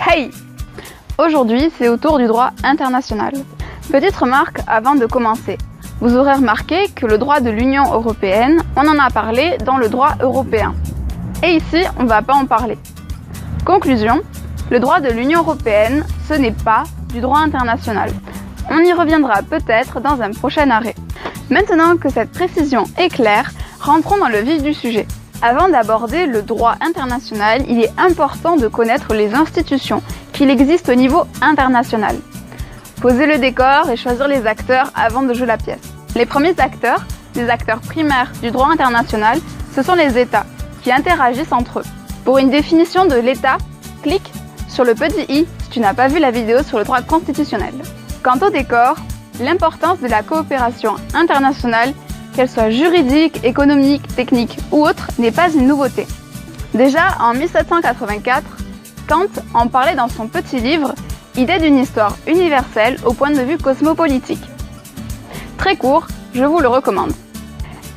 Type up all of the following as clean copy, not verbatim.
Hey! Aujourd'hui, c'est au tour du droit international. Petite remarque avant de commencer. Vous aurez remarqué que le droit de l'Union européenne, on en a parlé dans le droit européen. Et ici, on ne va pas en parler. Conclusion, le droit de l'Union européenne, ce n'est pas du droit international. On y reviendra peut-être dans un prochain arrêt. Maintenant que cette précision est claire, rentrons dans le vif du sujet. Avant d'aborder le droit international, il est important de connaître les institutions qu'il existe au niveau international. Poser le décor et choisir les acteurs avant de jouer la pièce. Les premiers acteurs, les acteurs primaires du droit international, ce sont les États qui interagissent entre eux. Pour une définition de l'État, clique sur le petit i si tu n'as pas vu la vidéo sur le droit constitutionnel. Quant au décor, l'importance de la coopération internationale, qu'elle soit juridique, économique, technique ou autre, n'est pas une nouveauté. Déjà en 1784, Kant en parlait dans son petit livre « Idée d'une histoire universelle au point de vue cosmopolitique ». Très court, je vous le recommande.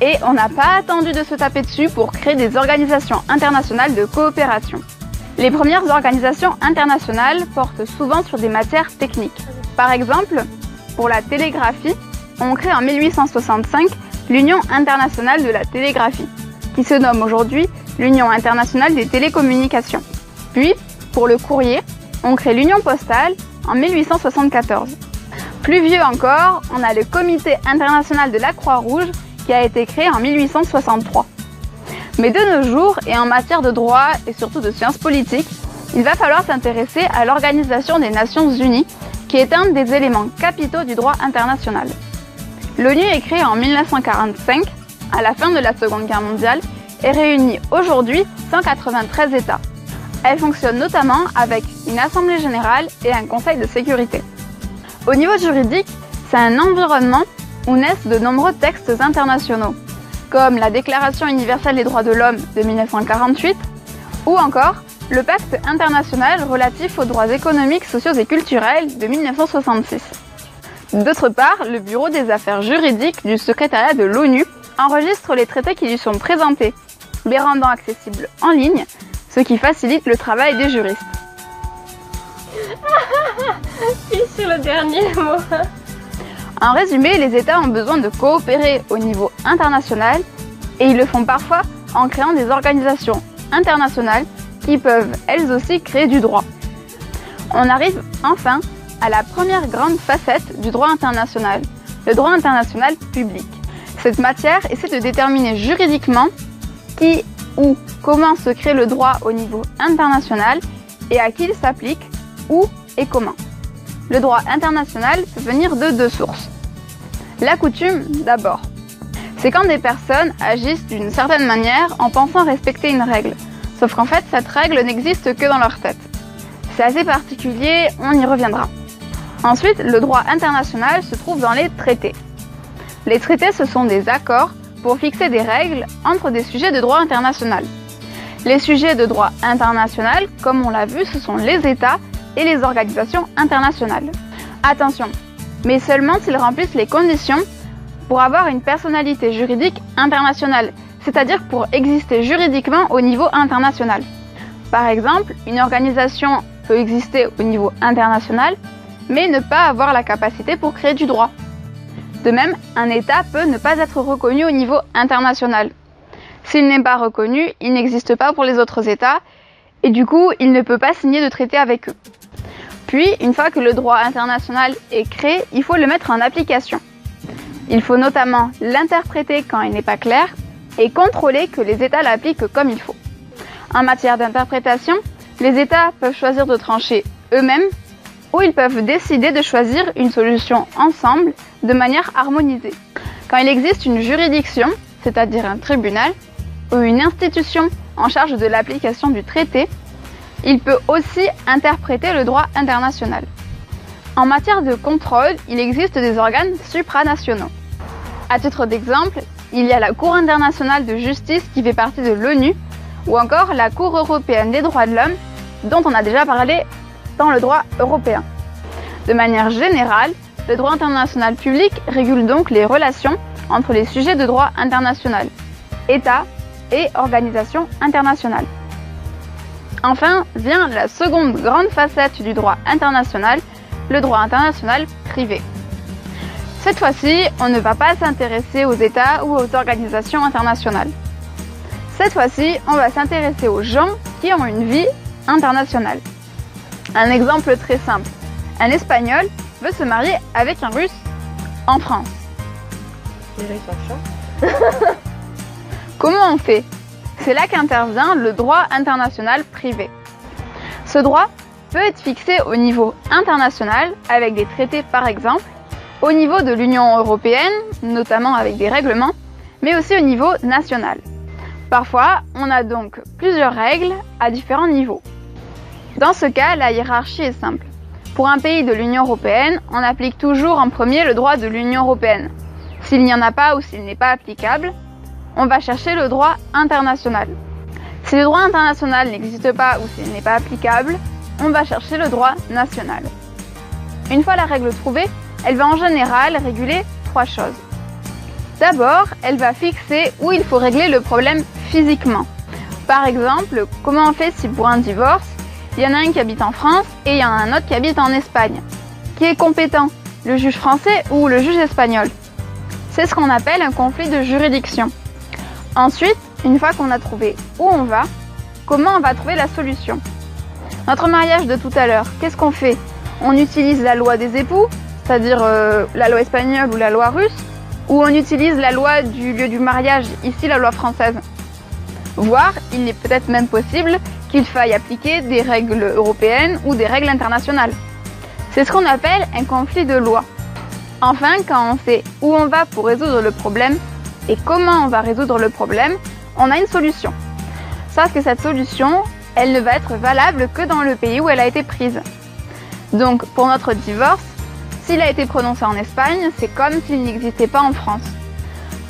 Et on n'a pas attendu de se taper dessus pour créer des organisations internationales de coopération. Les premières organisations internationales portent souvent sur des matières techniques. Par exemple, pour la télégraphie, on crée en 1865 l'Union internationale de la télégraphie, qui se nomme aujourd'hui l'Union internationale des télécommunications. Puis, pour le courrier, on crée l'Union postale en 1874. Plus vieux encore, on a le Comité international de la Croix-Rouge qui a été créé en 1863. Mais de nos jours, et en matière de droit et surtout de sciences politiques, il va falloir s'intéresser à l'Organisation des Nations Unies, qui est un des éléments capitaux du droit international. L'ONU est créée en 1945, à la fin de la Seconde Guerre mondiale, et réunit aujourd'hui 193 États. Elle fonctionne notamment avec une Assemblée générale et un Conseil de sécurité. Au niveau juridique, c'est un environnement où naissent de nombreux textes internationaux, comme la Déclaration universelle des droits de l'homme de 1948, ou encore le Pacte international relatif aux droits économiques, sociaux et culturels de 1966. D'autre part, le Bureau des affaires juridiques du secrétariat de l'ONU enregistre les traités qui lui sont présentés, les rendant accessibles en ligne, ce qui facilite le travail des juristes. Puis sur le dernier mot. En résumé, les États ont besoin de coopérer au niveau international et ils le font parfois en créant des organisations internationales qui peuvent elles aussi créer du droit. On arrive enfin à la première grande facette du droit international, le droit international public. Cette matière essaie de déterminer juridiquement qui ou comment se crée le droit au niveau international et à qui il s'applique, où et comment. Le droit international peut venir de deux sources. La coutume d'abord. C'est quand des personnes agissent d'une certaine manière en pensant respecter une règle. Sauf qu'en fait, cette règle n'existe que dans leur tête. C'est assez particulier, on y reviendra. Ensuite, le droit international se trouve dans les traités. Les traités, ce sont des accords pour fixer des règles entre des sujets de droit international. Les sujets de droit international, comme on l'a vu, ce sont les États et les organisations internationales. Attention, mais seulement s'ils remplissent les conditions pour avoir une personnalité juridique internationale, c'est-à-dire pour exister juridiquement au niveau international. Par exemple, une organisation peut exister au niveau international, mais ne pas avoir la capacité pour créer du droit. De même, un État peut ne pas être reconnu au niveau international. S'il n'est pas reconnu, il n'existe pas pour les autres États, et du coup, il ne peut pas signer de traité avec eux. Puis, une fois que le droit international est créé, il faut le mettre en application. Il faut notamment l'interpréter quand il n'est pas clair, et contrôler que les États l'appliquent comme il faut. En matière d'interprétation, les États peuvent choisir de trancher eux-mêmes ou ils peuvent décider de choisir une solution ensemble de manière harmonisée. Quand il existe une juridiction, c'est-à-dire un tribunal, ou une institution en charge de l'application du traité, il peut aussi interpréter le droit international. En matière de contrôle, il existe des organes supranationaux. À titre d'exemple, il y a la Cour internationale de justice qui fait partie de l'ONU, ou encore la Cour européenne des droits de l'homme, dont on a déjà parlé dans le droit européen. De manière générale, le droit international public régule donc les relations entre les sujets de droit international, États et organisations internationales. Enfin, vient la seconde grande facette du droit international, le droit international privé. Cette fois-ci, on ne va pas s'intéresser aux États ou aux organisations internationales. Cette fois-ci, on va s'intéresser aux gens qui ont une vie internationale. Un exemple très simple. Un Espagnol veut se marier avec un Russe en France. Déjà, ils sont chauds. Comment on fait? C'est là qu'intervient le droit international privé. Ce droit peut être fixé au niveau international, avec des traités par exemple, au niveau de l'Union européenne, notamment avec des règlements, mais aussi au niveau national. Parfois, on a donc plusieurs règles à différents niveaux. Dans ce cas, la hiérarchie est simple. Pour un pays de l'Union européenne, on applique toujours en premier le droit de l'Union européenne. S'il n'y en a pas ou s'il n'est pas applicable, on va chercher le droit international. Si le droit international n'existe pas ou s'il n'est pas applicable, on va chercher le droit national. Une fois la règle trouvée, elle va en général réguler 3 choses. D'abord, elle va fixer où il faut régler le problème physiquement. Par exemple, comment on fait si pour un divorce, il y en a un qui habite en France et il y en a un autre qui habite en Espagne? Qui est compétent, le juge français ou le juge espagnol? C'est ce qu'on appelle un conflit de juridiction. Ensuite, une fois qu'on a trouvé où on va, comment on va trouver la solution? Notre mariage de tout à l'heure, qu'est-ce qu'on fait? On utilise la loi des époux, c'est-à-dire la loi espagnole ou la loi russe, ou on utilise la loi du lieu du mariage, ici la loi française. Voire, il est peut-être même possible qu'il faille appliquer des règles européennes ou des règles internationales. C'est ce qu'on appelle un conflit de loi. Enfin, quand on sait où on va pour résoudre le problème et comment on va résoudre le problème, on a une solution. Sauf que cette solution, elle ne va être valable que dans le pays où elle a été prise. Donc, pour notre divorce, s'il a été prononcé en Espagne, c'est comme s'il n'existait pas en France.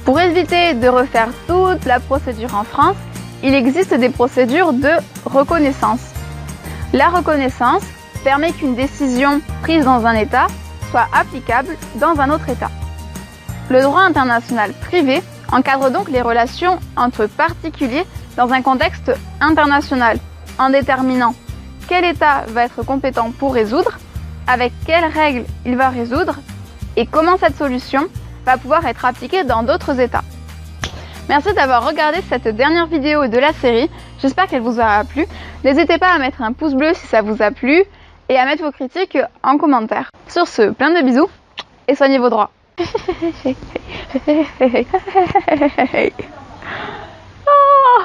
Pour éviter de refaire toute la procédure en France, il existe des procédures de reconnaissance. La reconnaissance permet qu'une décision prise dans un État soit applicable dans un autre État. Le droit international privé encadre donc les relations entre particuliers dans un contexte international, en déterminant quel État va être compétent pour résoudre, avec quelles règles il va résoudre et comment cette solution va pouvoir être appliquée dans d'autres États. Merci d'avoir regardé cette dernière vidéo de la série, j'espère qu'elle vous aura plu. N'hésitez pas à mettre un pouce bleu si ça vous a plu et à mettre vos critiques en commentaire. Sur ce, plein de bisous et soignez vos droits. Oh